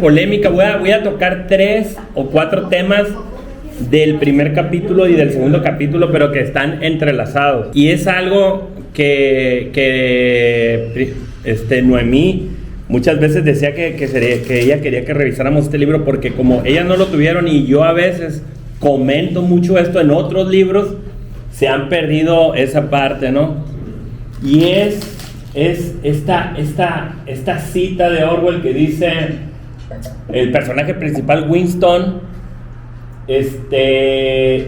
Polémica, voy a tocar 3 o 4 temas del primer capítulo y del segundo capítulo, pero que están entrelazados. Y es algo que Noemí muchas veces decía que ella quería que revisáramos este libro, porque como ellas no lo tuvieron y yo a veces comento mucho esto en otros libros, se han perdido esa parte, ¿no? Y es esta cita de Orwell que dice el personaje principal, Winston,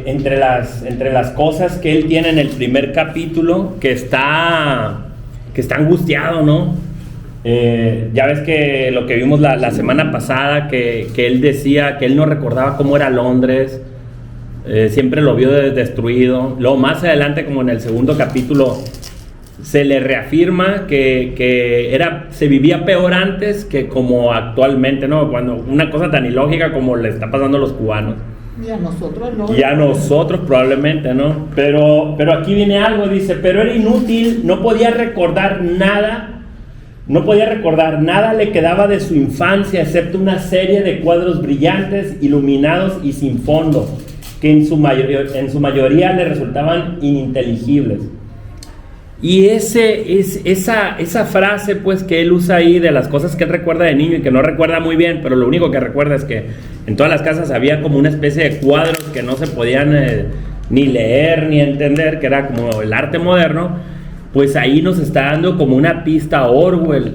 entre las cosas que él tiene en el primer capítulo, que está angustiado, ¿no? Ya ves que lo que vimos la semana pasada, que él decía que él no recordaba cómo era Londres, siempre lo vio destruido. Luego más adelante, como en el segundo capítulo, se le reafirma que se vivía peor antes que como actualmente, ¿no? Cuando una cosa tan ilógica como le está pasando a los cubanos. Y a nosotros no. Y a nosotros probablemente, ¿no? Pero aquí viene algo, dice, pero era inútil, no podía recordar nada le quedaba de su infancia, excepto una serie de cuadros brillantes, iluminados y sin fondo, que en su mayoría le resultaban ininteligibles. Y esa frase, pues, que él usa ahí de las cosas que él recuerda de niño y que no recuerda muy bien, pero lo único que recuerda es que en todas las casas había como una especie de cuadros que no se podían ni leer ni entender, que era como el arte moderno. Pues ahí nos está dando como una pista Orwell,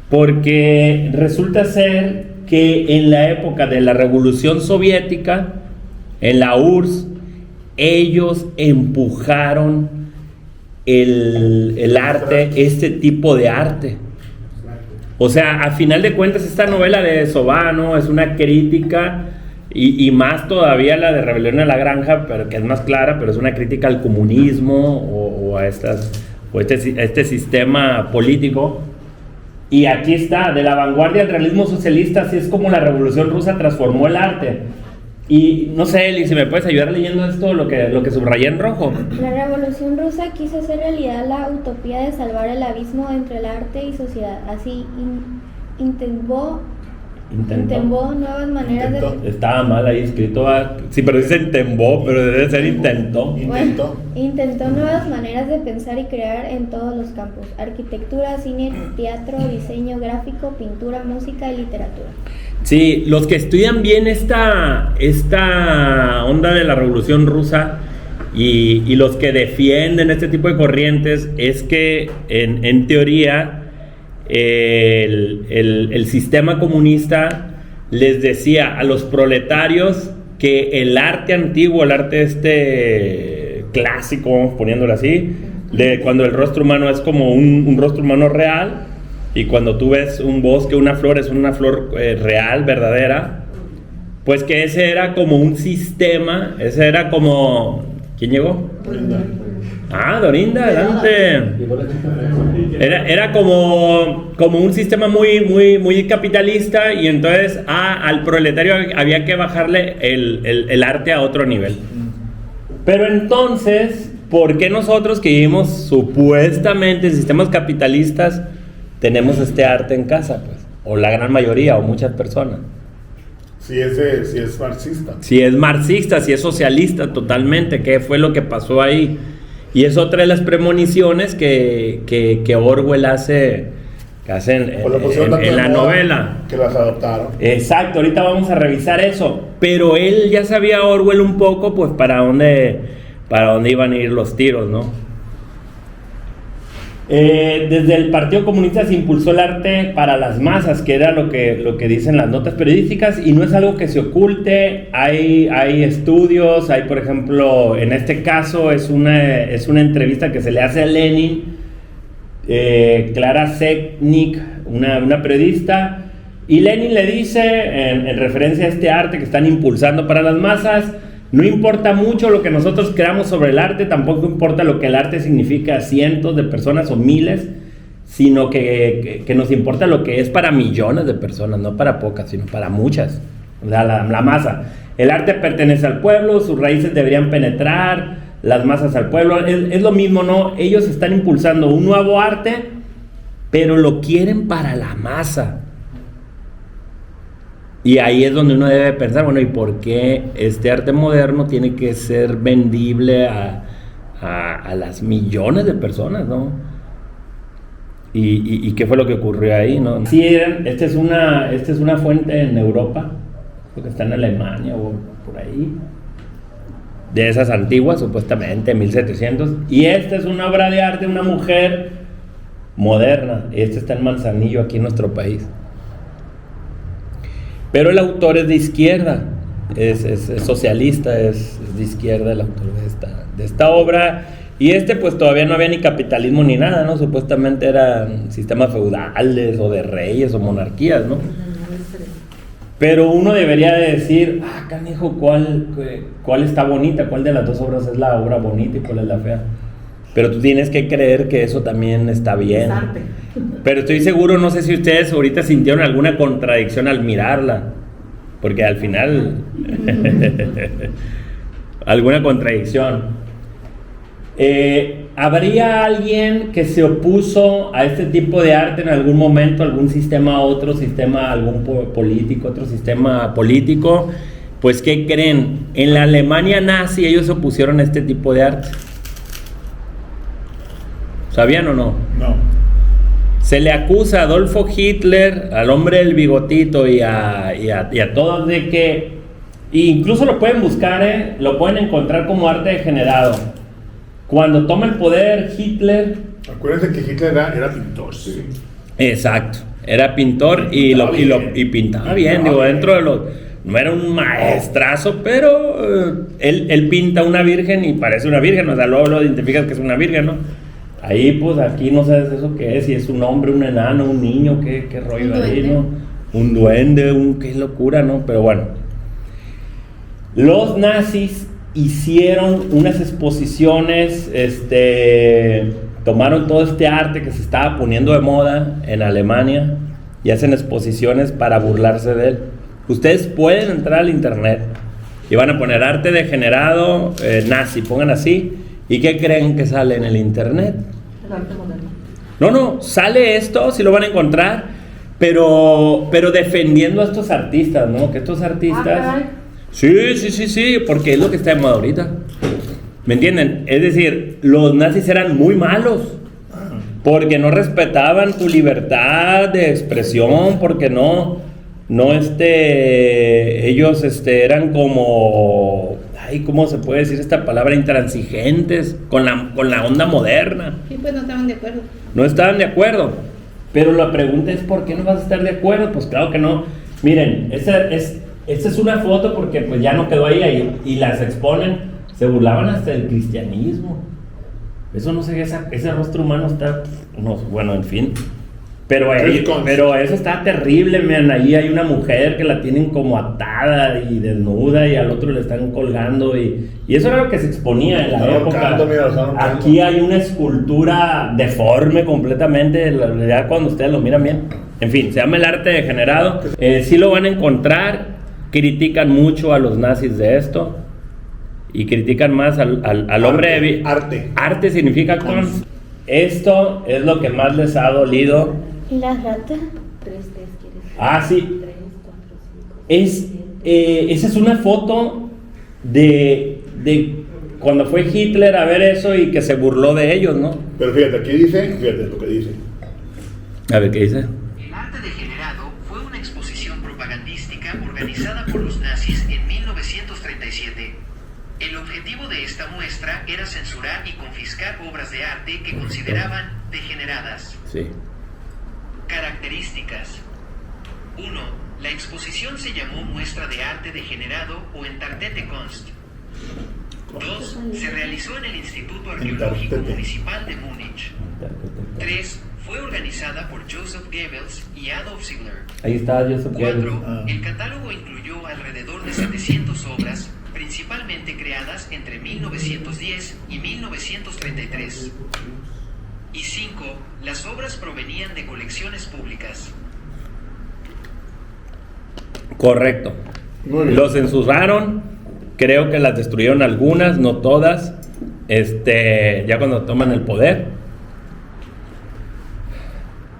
porque resulta ser que en la época de la Revolución Soviética, en la URSS, ellos empujaron el arte, este tipo de arte. O sea, a final de cuentas, esta novela de Sobá, ¿no?, es una crítica, y más todavía la de Rebelión en la Granja, pero que es más clara, pero es una crítica al comunismo o a este sistema político. Y aquí está, de la vanguardia del realismo socialista, así es como la Revolución Rusa transformó el arte. Y no sé, Eli, si me puedes ayudar leyendo esto, lo que subrayé en rojo. La Revolución Rusa quiso hacer realidad la utopía de salvar el abismo entre el arte y sociedad. Así intentó nuevas maneras de... Estaba mal ahí escrito. Sí, pero dice intentó, pero debe ser intentó. Bueno, intentó nuevas maneras de pensar y crear en todos los campos: arquitectura, cine, teatro, diseño gráfico, pintura, música y literatura. Sí, los que estudian bien esta onda de la Revolución Rusa y los que defienden este tipo de corrientes, es que en teoría el sistema comunista les decía a los proletarios que el arte antiguo, el arte clásico, vamos poniéndolo así, de cuando el rostro humano es como un rostro humano real, y cuando tú ves un bosque, una flor, es una flor real, verdadera, pues que ese era como un sistema, ese era como... ¿Quién llegó? Dorinda, adelante. Era como un sistema muy capitalista, y entonces al proletario había que bajarle el arte a otro nivel. Pero entonces, ¿por qué nosotros que vivimos supuestamente en sistemas capitalistas tenemos este arte en casa, pues? O la gran mayoría, o muchas personas. Si es marxista. Si es marxista, si es socialista totalmente. ¿Qué fue lo que pasó ahí? Y es otra de las premoniciones que Orwell hace en la novela. Que las adoptaron. Exacto, ahorita vamos a revisar eso. Pero él ya sabía, Orwell, un poco, pues, para dónde iban a ir los tiros, ¿no? Desde el Partido Comunista se impulsó el arte para las masas, que era lo que dicen las notas periodísticas, y no es algo que se oculte. Hay estudios, hay, por ejemplo, en este caso es una entrevista que se le hace a Lenin, Clara Zetkin, una periodista, y Lenin le dice, en referencia a este arte que están impulsando para las masas: no importa mucho lo que nosotros creamos sobre el arte, tampoco importa lo que el arte significa a cientos de personas o miles, sino que nos importa lo que es para millones de personas, no para pocas, sino para muchas, o sea, la masa. El arte pertenece al pueblo, sus raíces deberían penetrar las masas al pueblo. Es lo mismo, ¿no? Ellos están impulsando un nuevo arte, pero lo quieren para la masa. Y ahí es donde uno debe pensar, bueno, ¿y por qué este arte moderno tiene que ser vendible a las millones de personas, ¿no? ¿Y qué fue lo que ocurrió ahí, no? Sí, esta es una fuente en Europa, creo que está en Alemania o por ahí, de esas antiguas, supuestamente, 1700. Y esta es una obra de arte de una mujer moderna. Esta está en Manzanillo, aquí en nuestro país. Pero el autor es de izquierda, es socialista, es de izquierda el autor de esta obra. Y pues todavía no había ni capitalismo ni nada, ¿no? Supuestamente eran sistemas feudales o de reyes o monarquías, ¿no? Pero uno debería de decir, canijo, ¿cuál está bonita? ¿Cuál de las dos obras es la obra bonita y cuál es la fea? Pero tú tienes que creer que eso también está bien. Pero estoy seguro, no sé si ustedes ahorita sintieron alguna contradicción al mirarla, porque al final alguna contradicción. ¿Habría alguien que se opuso a este tipo de arte en algún momento, algún sistema, otro sistema, algún político, otro sistema político? Pues, ¿qué creen? En la Alemania nazi ellos se opusieron a este tipo de arte. ¿Sabían o no? No. Se le acusa a Adolfo Hitler, al hombre del bigotito y a todos de que, incluso lo pueden buscar, lo pueden encontrar como arte degenerado. Cuando toma el poder Hitler... Acuérdense que Hitler era pintor, sí. Exacto, era pintor y pintaba bien, digo, dentro de los... No era un maestrazo, pero él pinta una virgen y parece una virgen, o sea, luego lo identificas que es una virgen, ¿no? Ahí, pues, aquí no sabes eso qué es, si es un hombre, un enano, un niño, qué rollo ahí, ¿no? Un duende, qué locura, ¿no? Pero bueno. Los nazis hicieron unas exposiciones, tomaron todo este arte que se estaba poniendo de moda en Alemania y hacen exposiciones para burlarse de él. Ustedes pueden entrar al internet y van a poner arte degenerado nazi, pongan así, ¿y qué creen que sale en el internet? El arte moderno. No, sale esto, sí lo van a encontrar, pero defendiendo a estos artistas, ¿no? Que estos artistas... Sí, porque es lo que está de moda ahorita. ¿Me entienden? Es decir, los nazis eran muy malos porque no respetaban tu libertad de expresión, porque ellos eran como, ¿cómo se puede decir esta palabra? Intransigentes con la onda moderna. Sí, pues no estaban de acuerdo. No estaban de acuerdo. Pero la pregunta es, ¿por qué no vas a estar de acuerdo? Pues claro que no. Miren, esta es una foto porque pues ya no quedó ahí y las exponen. Se burlaban hasta del cristianismo. Eso no sé, ese rostro humano está... bueno, en fin. Pero eso está terrible, man. Ahí hay una mujer que la tienen como atada y desnuda y al otro le están colgando y eso era lo que se exponía en la época. Aquí hay una escultura deforme completamente, la realidad cuando ustedes lo miran bien. En fin, se llama el arte degenerado. Sí lo van a encontrar. Critican mucho a los nazis de esto y critican más al hombre de... Arte significa con... Esto es lo que más les ha dolido. ¿Y las ratas? 3, ¿quieres? Sí. 3, 4, 5. Esa es una foto de cuando fue Hitler a ver eso y que se burló de ellos, ¿no? Pero fíjate lo que dice. A ver, ¿qué dice? El arte degenerado fue una exposición propagandística organizada por los nazis en 1937. El objetivo de esta muestra era censurar y confiscar obras de arte que consideraban degeneradas. Sí. Características. 1. La exposición se llamó Muestra de Arte Degenerado o Entartete Kunst. 2. Se realizó en el Instituto Arqueológico Municipal de Múnich. 3. Fue organizada por Joseph Goebbels y Adolf Hitler. Ahí está Joseph Goebbels. 4. El catálogo incluyó alrededor de 700 obras, principalmente creadas entre 1910 y 1933. Y 5. Las obras provenían de colecciones públicas. Correcto. Muy bien. Los censuraron, creo que las destruyeron algunas, no todas, ya cuando toman el poder.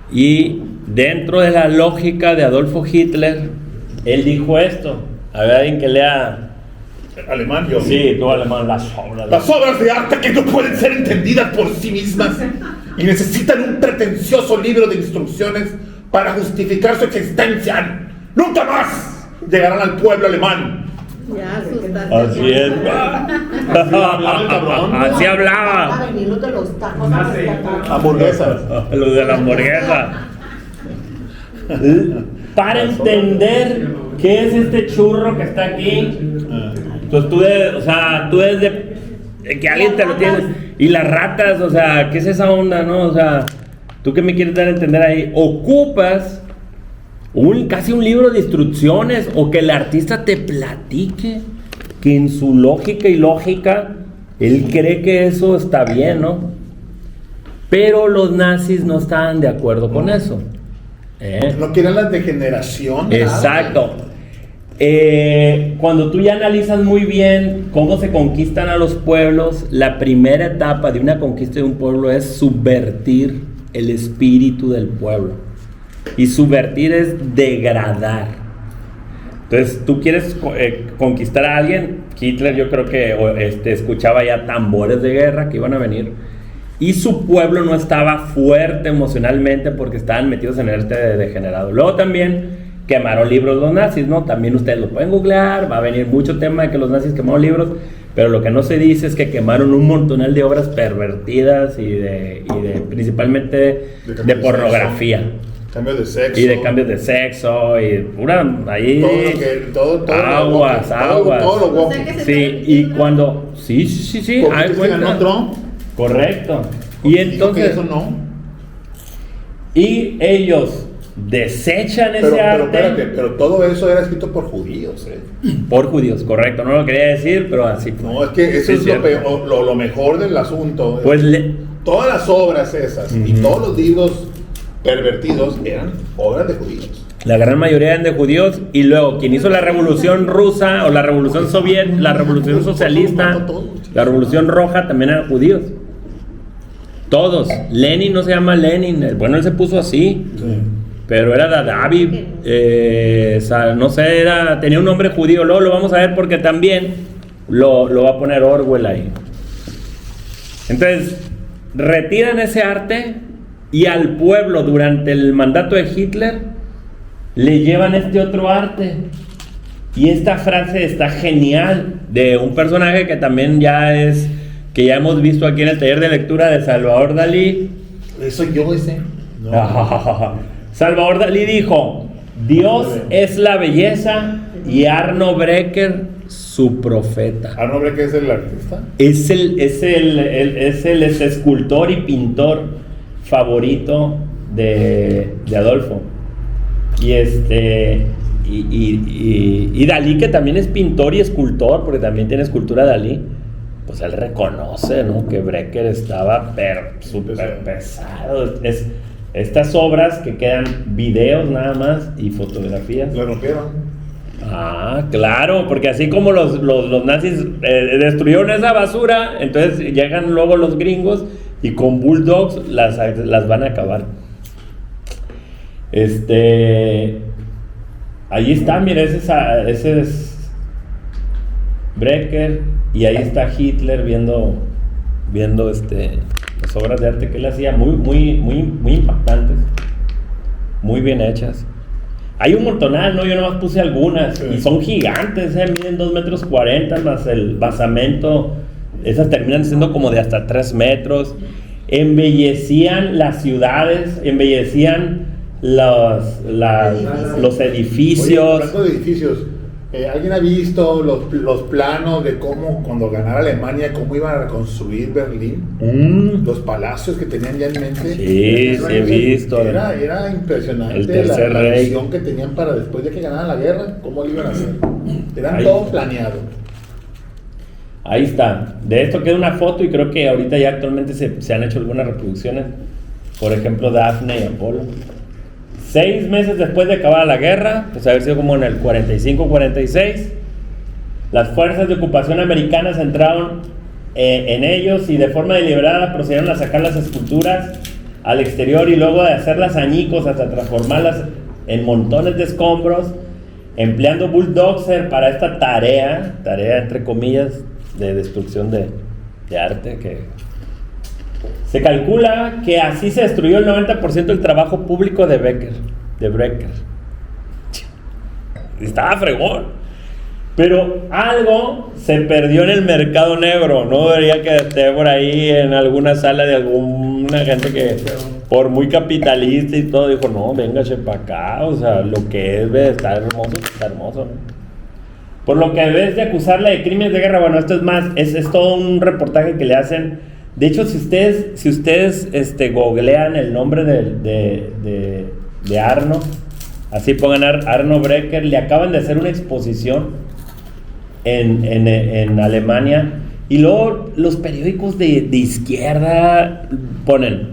Y dentro de la lógica de Adolfo Hitler, él dijo esto. A ver, alguien que lea. Alemán, yo. Sí, tú alemán, las obras. Las obras de arte que no pueden ser entendidas por sí mismas y necesitan un pretencioso libro de instrucciones para justificar su existencia. Nunca más llegarán al pueblo alemán. Ya asustaste. Así es. hablaba el cabrón. Así hablaba. Van a venir los de los tacos a rescatar. Hamburguesas. Lo de la hamburguesa. Para entender qué es este churro que está aquí, pues tú desde que alguien te lo tiene. Y las ratas, o sea, ¿qué es esa onda, no? O sea, ¿tú qué me quieres dar a entender ahí? Ocupas casi un libro de instrucciones o que el artista te platique que en su lógica y lógica él cree que eso está bien, ¿no? Pero los nazis no estaban de acuerdo con eso. No quieren la degeneración. Exacto. Cuando tú ya analizas muy bien cómo se conquistan a los pueblos, la primera etapa de una conquista de un pueblo es subvertir el espíritu del pueblo. Y subvertir es degradar. Entonces, tú quieres conquistar a alguien. Hitler, yo creo que escuchaba ya tambores de guerra que iban a venir. Y su pueblo no estaba fuerte emocionalmente porque estaban metidos en este degenerado. Luego también quemaron libros los nazis, ¿no? También ustedes lo pueden googlear, va a venir mucho tema de que los nazis quemaron libros, pero lo que no se dice es que quemaron un montonal de obras pervertidas y principalmente de pornografía. Cambios de sexo. Y de cambios de sexo y pura ahí todo aguas. Todo lo woke. O sea que se Sí, está y repitiendo cuando sí, ¿Por qué hay se ganó cuenta. Trump? Correcto. Y Dijo entonces que eso no. y ellos desechan ese Pero arte espérate, pero todo eso era escrito por judíos, por judíos, correcto, no lo quería decir, pero así fue. No, es que eso Sí, es cierto. lo mejor del asunto. Pues Todas las obras esas y todos los libros pervertidos eran obras de judíos. la gran mayoría eran de judíos y luego quien hizo la revolución rusa o la revolución soviética, la revolución socialista, la revolución roja también eran judíos. Todos. Lenin no se llama Lenin, bueno, él se puso así. Sí. Pero era David, no sé, tenía un nombre judío. Luego lo vamos a ver porque también lo va a poner Orwell ahí. Entonces, retiran ese arte y al pueblo durante el mandato de Hitler le llevan este otro arte. Y esta frase está genial de un personaje que también que ya hemos visto aquí en el taller de lectura de Salvador Dalí. Eso yo ese. Salvador Dalí dijo: Dios es la belleza y Arno Breker su profeta. ¿Arno Breker es el artista? Es el escultor y pintor favorito de Adolfo. Y Dalí, que también es pintor y escultor, porque también tiene escultura Dalí, pues él reconoce, ¿no?, que Breker estaba súper pesado. Estas obras que quedan videos nada más y fotografías. Lo rompieron. Ah, claro, porque así como los nazis destruyeron esa basura, entonces llegan luego los gringos y con bulldogs las van a acabar. Ahí está, mira, ese es Breker y ahí está Hitler viendo las obras de arte que él hacía, muy impactantes, muy bien hechas. Hay un montonal, ¿no? Yo nomás puse algunas, y son gigantes, miden 2,40 metros más el basamento. Esas terminan siendo como de hasta 3 metros. Embellecían las ciudades, embellecían los edificios. Oye, hablando de edificios, ¿alguien ha visto los planos de cómo cuando ganara Alemania, cómo iban a reconstruir Berlín? Los palacios que tenían ya en mente. Sí, he visto. Era impresionante El tercer la rey. visión que tenían para después de que ganaran la guerra, cómo lo iban a hacer. Eran Ahí todo está. planeado. Ahí está. De esto queda una foto y creo que ahorita ya actualmente se han hecho algunas reproducciones. Por ejemplo, Dafne y Apolo. 6 meses después de acabar la guerra, pues haber sido como en el 45-46, las fuerzas de ocupación americanas entraron en ellos y de forma deliberada procedieron a sacar las esculturas al exterior y luego de hacerlas añicos hasta transformarlas en montones de escombros, empleando bulldozer para esta tarea entre comillas, de destrucción de arte, que se calcula que así se destruyó el 90% del trabajo público de Brecker. Estaba fregón. Pero algo se perdió en el mercado negro. No debería que esté por ahí en alguna sala de alguna gente que por muy capitalista y todo dijo, no, véngase para acá. O sea, lo que es, está hermoso, ¿no? Por lo que ves de acusarla de crímenes de guerra, bueno, esto es más, es todo un reportaje que le hacen. De hecho, si ustedes googlean el nombre de Arno, así pongan Arno Brecker, le acaban de hacer una exposición en Alemania, y luego los periódicos de izquierda ponen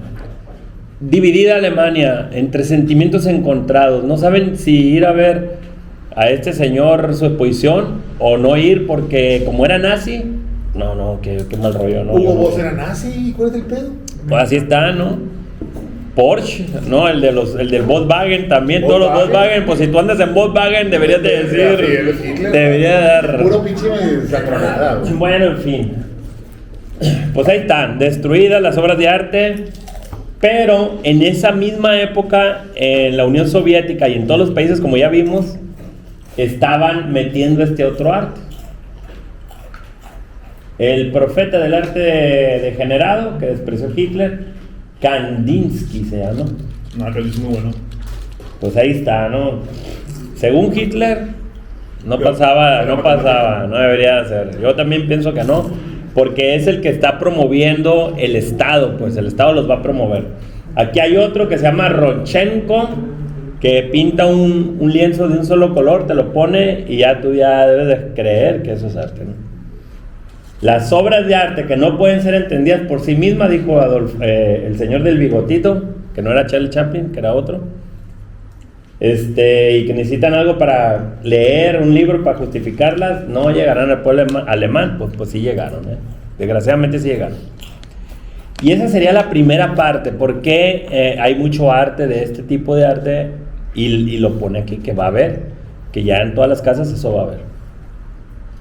dividida Alemania entre sentimientos encontrados, no saben si ir a ver a este señor su exposición o no ir porque como era nazi, no, qué mal rollo, ¿no? Hugo Boss era nazi, ¿cuál es el pedo? Pues así está, ¿no? Porsche, ¿no? El del Volkswagen también, todos los Volkswagen, pues si tú andas en Volkswagen deberías de decir, debería dar... Puro pinche sacronada. Bueno, en fin. Pues ahí están, destruidas las obras de arte, pero en esa misma época, en la Unión Soviética y en todos los países, como ya vimos, estaban metiendo este otro arte. El profeta del arte degenerado, que despreció Hitler, Kandinsky se llama. No, pero es muy bueno. Pues ahí está, ¿no? Según Hitler, no debería ser. Yo también pienso que no, porque es el que está promoviendo el Estado, pues el Estado los va a promover. Aquí hay otro que se llama Rodchenko, que pinta un lienzo de un solo color, te lo pone y ya tú ya debes de creer que eso es arte, ¿no? Las obras de arte que no pueden ser entendidas por sí mismas, dijo el señor del bigotito, que no era Charlie Chaplin, que era otro, y que necesitan algo para leer, un libro para justificarlas, no llegarán al pueblo alemán, pues sí llegaron, desgraciadamente sí llegaron. Y esa sería la primera parte, porque hay mucho arte de este tipo de arte, y lo pone aquí que va a haber, que ya en todas las casas eso va a haber.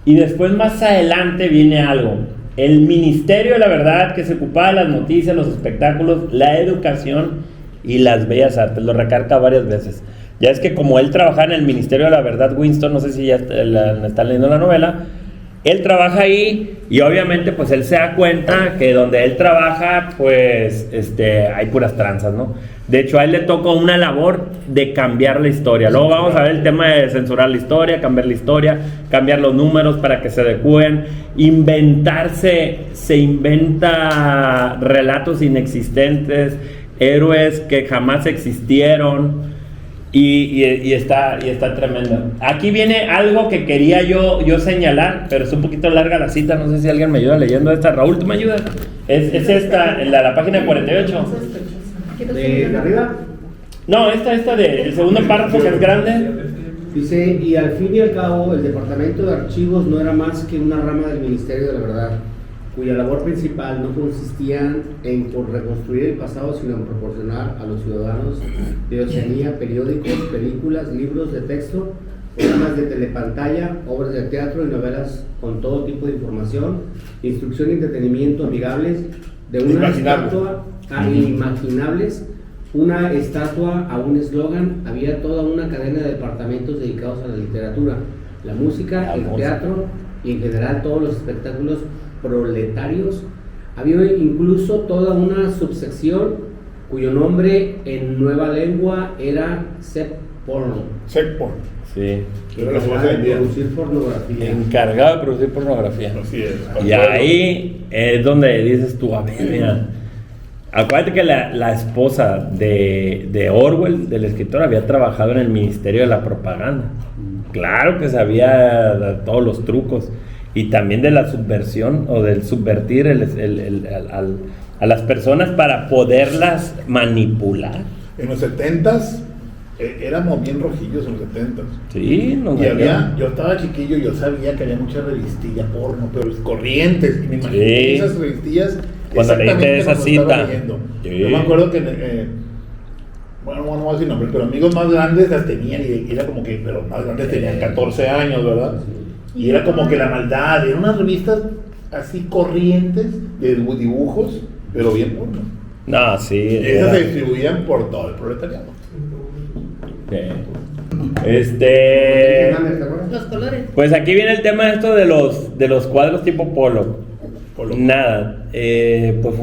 Y después más adelante viene algo, el Ministerio de la Verdad, que se ocupaba de las noticias, los espectáculos, la educación y las bellas artes, lo recarga varias veces. Ya es que como él trabajaba en el Ministerio de la Verdad, Winston, no sé si ya están leyendo la novela, él trabaja ahí y obviamente pues él se da cuenta que donde él trabaja pues hay puras tranzas, ¿no? De hecho a él le toca una labor de cambiar la historia. Luego vamos a ver el tema de censurar la historia, cambiar los números para que se adecúen, se inventa relatos inexistentes, héroes que jamás existieron. Y está tremendo. Aquí viene algo que quería yo señalar, pero es un poquito larga la cita, no sé si alguien me ayuda leyendo esta. Raúl, ¿tú me ayudas? Es esta, la página 48. ¿De arriba? No, esta el segundo párrafo que es grande. Dice, y al fin y al cabo, el Departamento de Archivos no era más que una rama del Ministerio de la Verdad, cuya labor principal no consistía en reconstruir el pasado, sino en proporcionar a los ciudadanos de Oceanía periódicos, películas, libros de texto, programas de telepantalla, obras de teatro y novelas con todo tipo de información, instrucción y entretenimiento amigables, de una estatua a inimaginables, una estatua a un eslogan. Había toda una cadena de departamentos dedicados a la literatura, la música, el teatro y en general todos los espectáculos proletarios. Había incluso toda una subsección cuyo nombre en nueva lengua era Sepp-Porno. Sepp-Porno. Sí. Encargado de producir pornografía. Encargado de producir pornografía. Así es. Y ahí es donde dices tú, a ver, mira, acuérdate que la esposa de Orwell, del escritor, había trabajado en el Ministerio de la Propaganda. Claro que sabía todos los trucos. Y también de la subversión o del subvertir a las personas para poderlas manipular. En los 70s éramos bien rojillos en los 70s. Sí, yo estaba chiquillo, yo sabía que había muchas revistillas porno, pero corrientes. Y me imaginé esas revistillas. Cuando leíste esa cita. Sí. Yo me acuerdo que bueno, no voy a decir nombres, pero amigos más grandes las tenían y era como que, pero más grandes tenían 14 años, ¿verdad? Y era como que la maldad, eran unas revistas así corrientes de dibujos, pero bien buenas. No, sí. Esas se distribuían por todo el proletariado. Los colores. Pues aquí viene el tema esto de los cuadros tipo Pollock. Nada, pues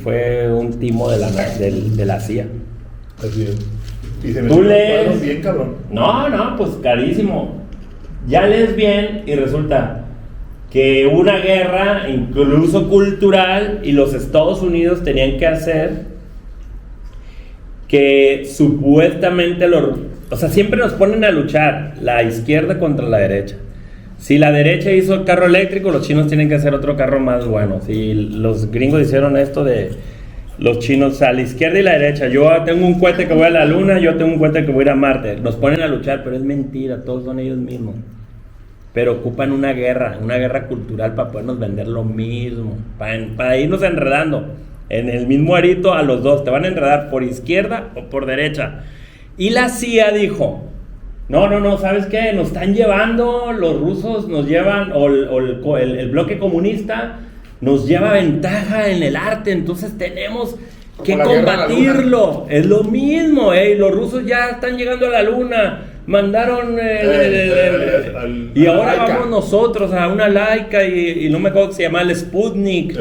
fue un timo de la CIA. Así es. Y se me Tú lees. bien cabrón. No, pues carísimo. Ya lees bien y resulta que una guerra, incluso cultural, y los Estados Unidos tenían que hacer que supuestamente o sea, siempre nos ponen a luchar la izquierda contra la derecha. Si la derecha hizo el carro eléctrico, los chinos tienen que hacer otro carro más bueno. Si los gringos hicieron esto de los chinos a la izquierda y la derecha, yo tengo un cohete que voy a la luna, yo tengo un cohete que voy a ir a Marte, nos ponen a luchar, pero es mentira, todos son ellos mismos. Pero ocupan una guerra cultural para podernos vender lo mismo, para irnos enredando en el mismo arito a los dos. Te van a enredar por izquierda o por derecha. Y la CIA dijo, no, ¿sabes qué? Nos están llevando, los rusos nos llevan, o el bloque comunista nos lleva ventaja en el arte, entonces tenemos que combatirlo. Es lo mismo, los rusos ya están llegando a la luna, mandaron y ahora Laika. vamos nosotros a una Laika y no me acuerdo que se llama el Sputnik.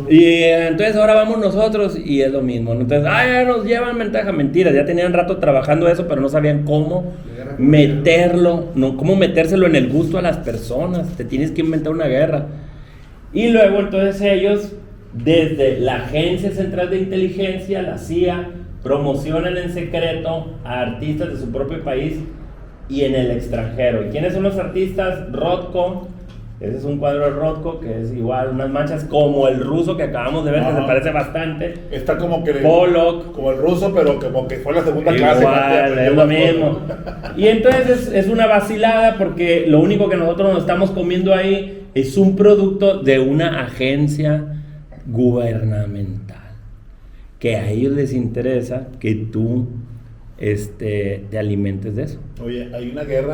Y entonces ahora vamos nosotros y es lo mismo, ¿no? Entonces, ya nos llevan ventaja. Mentiras, ya tenían rato trabajando eso, pero no sabían cómo meterlo, cómo metérselo en el gusto a las personas. Te tienes que inventar una guerra. Y luego entonces ellos, desde la Agencia Central de Inteligencia, la CIA, promocionan en secreto a artistas de su propio país y en el extranjero. ¿Y quiénes son los artistas? Rothko. Ese es un cuadro de Rothko que es igual, unas manchas como el ruso que acabamos de ver, que se parece bastante. Está como que Pollock. como el ruso, pero como que fue la segunda clase. Igual, es lo mismo. Y entonces es una vacilada porque lo único que nosotros nos estamos comiendo ahí es un producto de una agencia gubernamental, que a ellos les interesa que tú te alimentes de eso. Oye, hay una guerra